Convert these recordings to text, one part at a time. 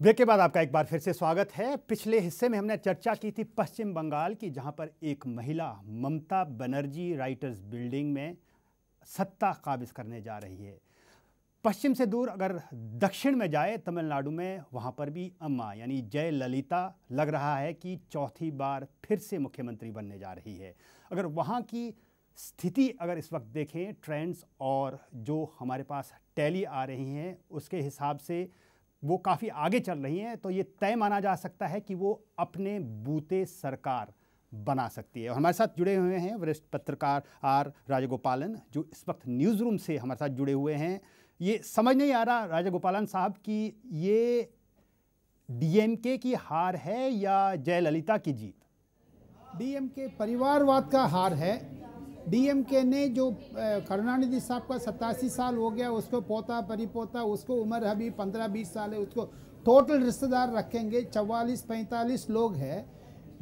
Break के बाद आपका एक बार फिर से स्वागत है। पिछले हिस्से में हमने चर्चा की थी पश्चिम बंगाल की, जहां पर एक महिला ममता बनर्जी राइटर्स बिल्डिंग में सत्ता काबिज करने जा रही है। पश्चिम से दूर अगर दक्षिण में जाए तमिलनाडु में, वहां पर भी अम्मा यानी जयललिता लग रहा है कि चौथी बार फिर से मुख्यमंत्री बनने जा रही है। अगर वहां की स्थिति अगर इस वक्त देखें, ट्रेंड्स और जो हमारे पास टैली आ रही हैं उसके हिसाब से वो काफ़ी आगे चल रही हैं, तो ये तय माना जा सकता है कि वो अपने बूते सरकार बना सकती है। और हमारे साथ जुड़े हुए हैं वरिष्ठ पत्रकार आर राजगोपालन, जो इस वक्त न्यूज़ रूम से हमारे साथ जुड़े हुए हैं। ये समझ नहीं आ रहा राजगोपालन साहब कि ये डीएमके की हार है या जयललिता की जीत? डीएमके परिवारवाद का हार है। डीएमके ने जो करुणानिधि साहब का 87 साल हो गया, उसको पोता परिपोता, उसको उम्र अभी 15-20 साल है, उसको टोटल रिश्तेदार रखेंगे 44-45 लोग हैं।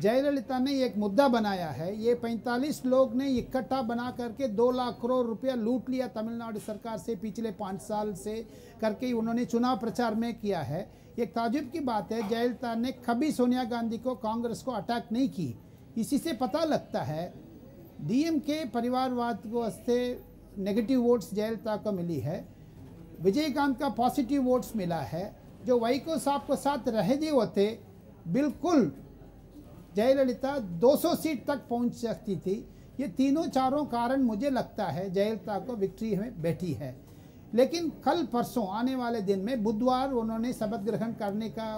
जयललिता ने एक मुद्दा बनाया है, ये 45 लोग ने इकट्ठा बना करके 2 लाख करोड़ रुपया लूट लिया तमिलनाडु सरकार से पिछले 5 साल से करके उन्होंने चुनाव प्रचार में किया है। एक ताजुब की बात है, जयललिता ने कभी सोनिया गांधी को, कांग्रेस को अटैक नहीं की। इसी से पता लगता है डीएमके परिवारवाद को वास्ते नेगेटिव वोट्स जयललिता को मिली है, विजयकांत का पॉजिटिव वोट्स मिला है। जो वाइको साहब को साथ रह दिए होते, बिल्कुल जयललिता 200 सीट तक पहुंच सकती थी। ये तीनों चारों कारण मुझे लगता है जयललिता को विक्ट्री में बैठी है। लेकिन कल परसों आने वाले दिन में बुधवार उन्होंने शपथ ग्रहण करने का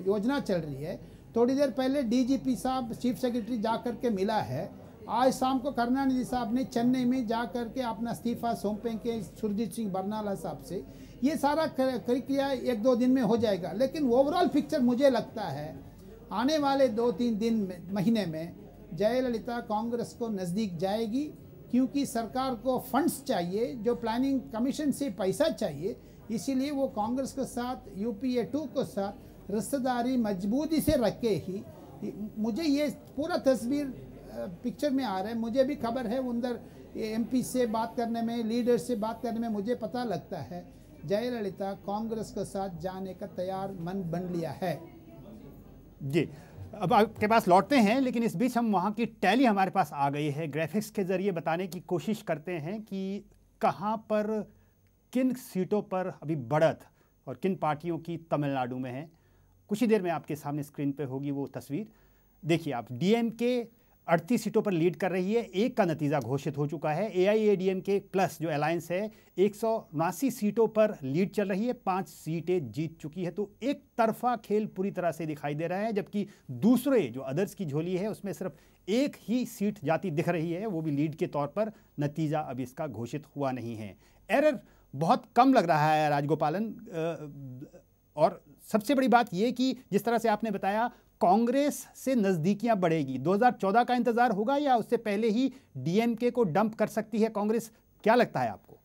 योजना चल रही है। थोड़ी देर पहले डीजीपी साहब चीफ सेक्रेटरी जा कर के मिला है। आज शाम को करुणानिधि साहब ने चेन्नई में जा कर के अपना इस्तीफा सौंपेंगे सुरजीत सिंह बरनाला साहब से। ये सारा प्रक्रिया 1-2 दिन में हो जाएगा। लेकिन ओवरऑल पिक्चर मुझे लगता है आने वाले 2-3 दिन में, महीने में जयललिता कांग्रेस को नज़दीक जाएगी, क्योंकि सरकार को फंड्स चाहिए, जो प्लानिंग कमीशन से पैसा चाहिए। इसीलिए वो कांग्रेस के साथ यूपीए 2 के साथ रिश्तेदारी मजबूती से रखे ही। मुझे ये पूरा तस्वीर पिक्चर में आ रहा है। मुझे भी खबर है, उधर एमपी से बात करने में, लीडर से बात करने में मुझे पता लगता है जयललिता कांग्रेस के साथ जाने का तैयार मन बन लिया है। जी, अब आपके पास लौटते हैं, लेकिन इस बीच हम वहाँ की टैली हमारे पास आ गई है। ग्राफिक्स के ज़रिए बताने की कोशिश करते हैं कि कहाँ पर किन सीटों पर अभी बढ़त और किन पार्टियों की तमिलनाडु में है। कुछ ही देर में आपके सामने स्क्रीन पे होगी वो तस्वीर। देखिए आप, डीएमके 38 सीटों पर लीड कर रही है। एक का नतीजा घोषित हो चुका है। एआईएडीएमके प्लस जो अलायंस है 179 सीटों पर लीड चल रही है, 5 सीटें जीत चुकी है। तो एक तरफा खेल पूरी तरह से दिखाई दे रहा है, जबकि दूसरे जो अदर्स की झोली है उसमें सिर्फ एक ही सीट जाती दिख रही है, वो भी लीड के तौर पर। नतीजा अभी इसका घोषित हुआ नहीं है। एरर बहुत कम लग रहा है राजगोपालन। और सबसे बड़ी बात यह कि जिस तरह से आपने बताया, कांग्रेस से नजदीकियां बढ़ेगी। 2014 का इंतजार होगा या उससे पहले ही डीएमके को डंप कर सकती है कांग्रेस? क्या लगता है आपको?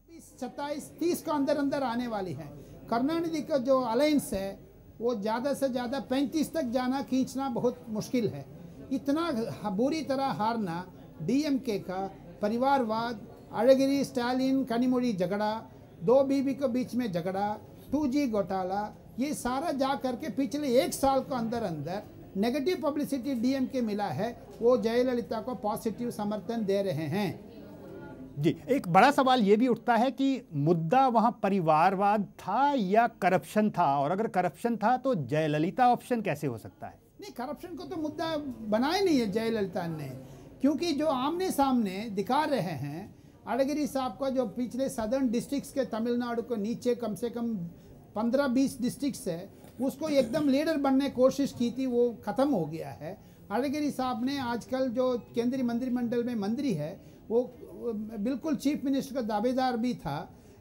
27-30 का अंदर अंदर आने वाली है। करुणानिधि का जो अलायंस है वो ज़्यादा से ज़्यादा 35 तक जाना, खींचना बहुत मुश्किल है। इतना बुरी तरह हारना, डीएमके का परिवारवाद, अड़गिरी स्टालिन कनिमोड़ी झगड़ा, 2 बीबी के बीच में झगड़ा, 2G घोटाला, ये सारा जा करके पिछले 1 साल के अंदर अंदर नेगेटिव पब्लिसिटी डीएमके मिला है। वो जयललिता को पॉजिटिव समर्थन दे रहे हैं। जी, एक बड़ा सवाल ये भी उठता है कि मुद्दा वहां परिवारवाद था या करप्शन था, और अगर करप्शन था तो जयललिता ऑप्शन कैसे हो सकता है? नहीं, करप्शन को तो मुद्दा बनाया नहीं है जयललिता ने, क्योंकि जो आमने सामने दिखा रहे हैं अड़गिरी साहब का, जो पिछले सदर्न डिस्ट्रिक्ट्स के तमिलनाडु को नीचे कम से कम 15-20 डिस्ट्रिक्ट्स है, उसको एकदम लीडर बनने की कोशिश की थी, वो ख़त्म हो गया है। अड़गिरी साहब ने आजकल जो केंद्रीय मंत्रिमंडल में मंत्री है, वो बिल्कुल चीफ मिनिस्टर का दावेदार भी था,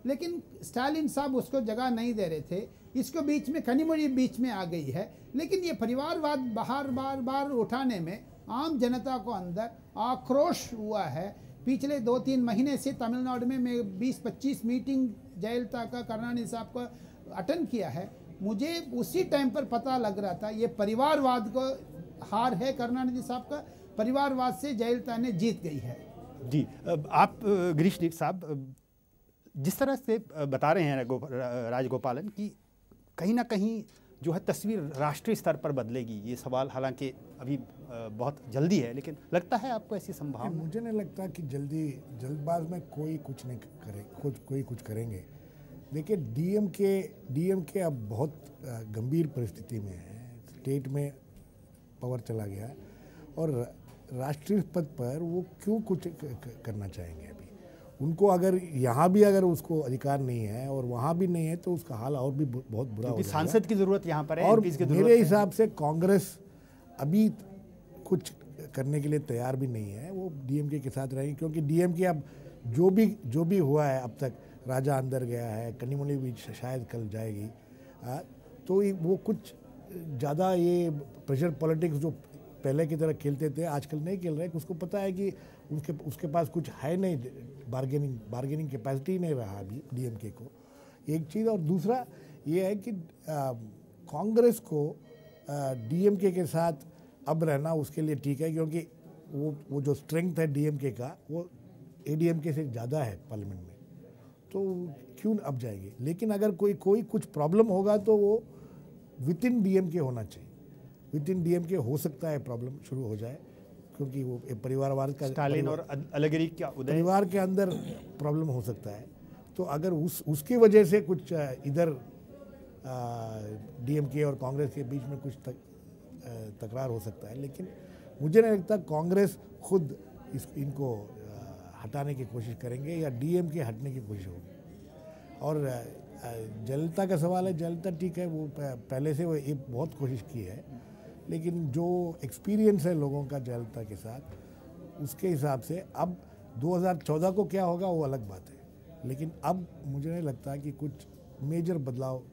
लेकिन स्टालिन साहब उसको जगह नहीं दे रहे थे। इसको बीच में कनिमोड़ी बीच में आ गई है। लेकिन ये परिवारवाद बार बार उठाने में आम जनता को अंदर आक्रोश हुआ है। पिछले 2-3 महीने से तमिलनाडु में मैं 20-25 मीटिंग जयललिता का, करुणानिधि साहब का अटेंड किया है। मुझे उसी टाइम पर पता लग रहा था ये परिवारवाद को हार है करुणानिधि साहब का, परिवारवाद से जयललिता ने जीत गई है। जी, आप गिरीश साहब जिस तरह से बता रहे हैं राजगोपालन की कहीं ना कहीं जो है तस्वीर राष्ट्रीय स्तर पर बदलेगी? ये सवाल हालांकि अभी बहुत जल्दी है, लेकिन लगता है आपको ऐसी संभावना? मुझे नहीं लगता कि जल्दबाज में कोई कुछ नहीं करे, कोई कुछ करेंगे। देखिए, डीएमके अब बहुत गंभीर परिस्थिति में है। स्टेट में पावर चला गया और राष्ट्रीय पद पर वो क्यों कुछ करना चाहेंगे? अभी उनको अगर यहाँ भी अगर उसको अधिकार नहीं है और वहाँ भी नहीं है तो उसका हाल और भी बहुत बुरा हो जाएगा। सांसद की जरूरत यहाँ पर है और की मेरे हिसाब से कांग्रेस अभी कुछ करने के लिए तैयार भी नहीं है। वो डीएमके के साथ रहेंगे, क्योंकि डीएमके अब जो भी हुआ है अब तक, राजा अंदर गया है, कनिमोळी भी शायद कल जाएगी, तो वो कुछ ज़्यादा ये प्रेशर पॉलिटिक्स जो पहले की तरह खेलते थे आजकल नहीं खेल रहे। उसको पता है कि उसके पास कुछ है नहीं, बार्गेनिंग कैपेसिटी नहीं रहा अभी डीएमके को, एक चीज़। और दूसरा ये है कि कांग्रेस को डीएमके के साथ अब रहना उसके लिए ठीक है, क्योंकि वो जो स्ट्रेंथ है डीएमके का वो एडीएमके से ज़्यादा है पार्लियामेंट में, तो क्यों अब जाएगी। लेकिन अगर कोई कुछ प्रॉब्लम होगा तो वो विद इन डीएमके होना चाहिए। विद इन डीएमके हो सकता है प्रॉब्लम शुरू हो जाए, क्योंकि वो परिवारवाद का, स्टालिन और अलगरी का परिवार के अंदर प्रॉब्लम हो सकता है। तो अगर उसकी वजह से कुछ इधर डीएमके और कांग्रेस के बीच में कुछ तकरार हो सकता है। लेकिन मुझे नहीं लगता कांग्रेस खुद इनको हटाने की कोशिश करेंगे या डीएमके हटने की कोशिश होगी। और जयललिता का सवाल है, जयललिता ठीक है, वो पहले से वो ये बहुत कोशिश की है, लेकिन जो एक्सपीरियंस है लोगों का जयललिता के साथ, उसके हिसाब से अब 2014 को क्या होगा वो अलग बात है। लेकिन अब मुझे नहीं लगता कि कुछ मेजर बदलाव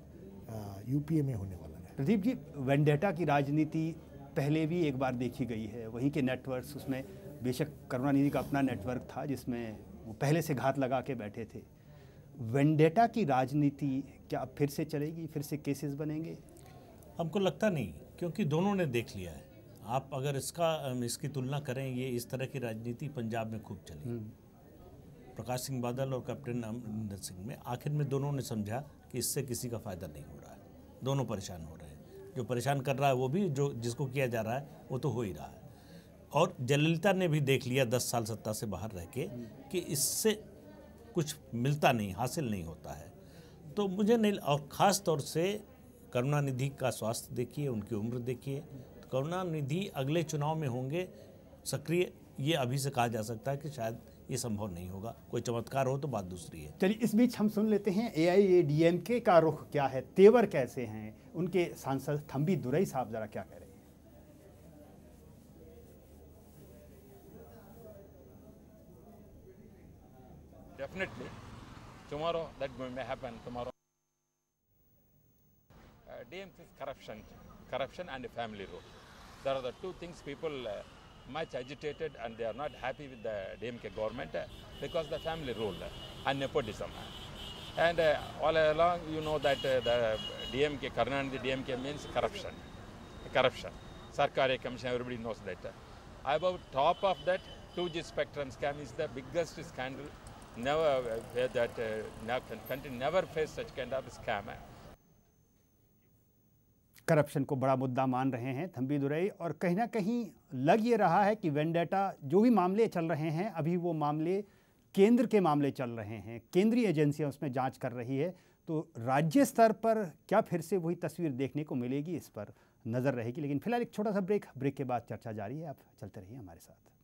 यूपीए में होने वाला है। प्रदीप जी, वेंडेटा की राजनीति पहले भी एक बार देखी गई है। वहीं के नेटवर्क्स, उसमें बेशक करुणानिधि का अपना नेटवर्क था जिसमें वो पहले से घात लगा के बैठे थे। वेंडेटा की राजनीति क्या अब फिर से चलेगी, फिर से केसेस बनेंगे? हमको लगता नहीं, क्योंकि दोनों ने देख लिया है। आप अगर इसकी तुलना करें, ये इस तरह की राजनीति पंजाब में खूब चली, प्रकाश सिंह बादल और कैप्टन अमरिंदर सिंह में। आखिर में दोनों ने समझा कि इससे किसी का फ़ायदा नहीं हो रहा है, दोनों परेशान हो रहे हैं। जो परेशान कर रहा है वो भी, जो जिसको किया जा रहा है वो तो हो ही रहा है। और जयललिता ने भी देख लिया 10 साल सत्ता से बाहर रह के कि इससे कुछ मिलता नहीं, हासिल नहीं होता है। तो मुझे नहीं, और ख़ास तौर से करुणानिधि का स्वास्थ्य देखिए, उनकी उम्र देखिए। तो करुणानिधि अगले चुनाव में होंगे सक्रिय, ये अभी से कहा जा सकता है कि शायद ये संभव नहीं होगा। कोई चमत्कार हो तो बात दूसरी है। चलिए, इस बीच हम सुन लेते हैं एआईएडीएमके का रुख क्या है, तेवर कैसे हैं उनके सांसद थंबी दुरई साहब, जरा क्या कह रहे हैं। Definitely, tomorrow that may happen tomorrow. DMK is corruption and family rule. There are the two things people much agitated, and they are not happy with the DMK government because the family rule and nepotism. And all along, you know that the DMK, Karnataka DMK means corruption. Sarkari Commission, everybody knows that. Above top of that, 2G spectrum scam is the biggest scandal. Country never faced such kind of scam. Corruption को बड़ा मुद्दा मान रहे हैं थंबी दुरई, और कहीं ना कहीं लग ये रहा है कि वेंडेटा जो भी मामले चल रहे हैं, अभी वो मामले केंद्र के मामले चल रहे हैं, केंद्रीय एजेंसियां उसमें जांच कर रही है। तो राज्य स्तर पर क्या फिर से वही तस्वीर देखने को मिलेगी, इस पर नज़र रहेगी। लेकिन फिलहाल एक छोटा सा ब्रेक के बाद चर्चा जारी है। आप चलते रहिए हमारे साथ।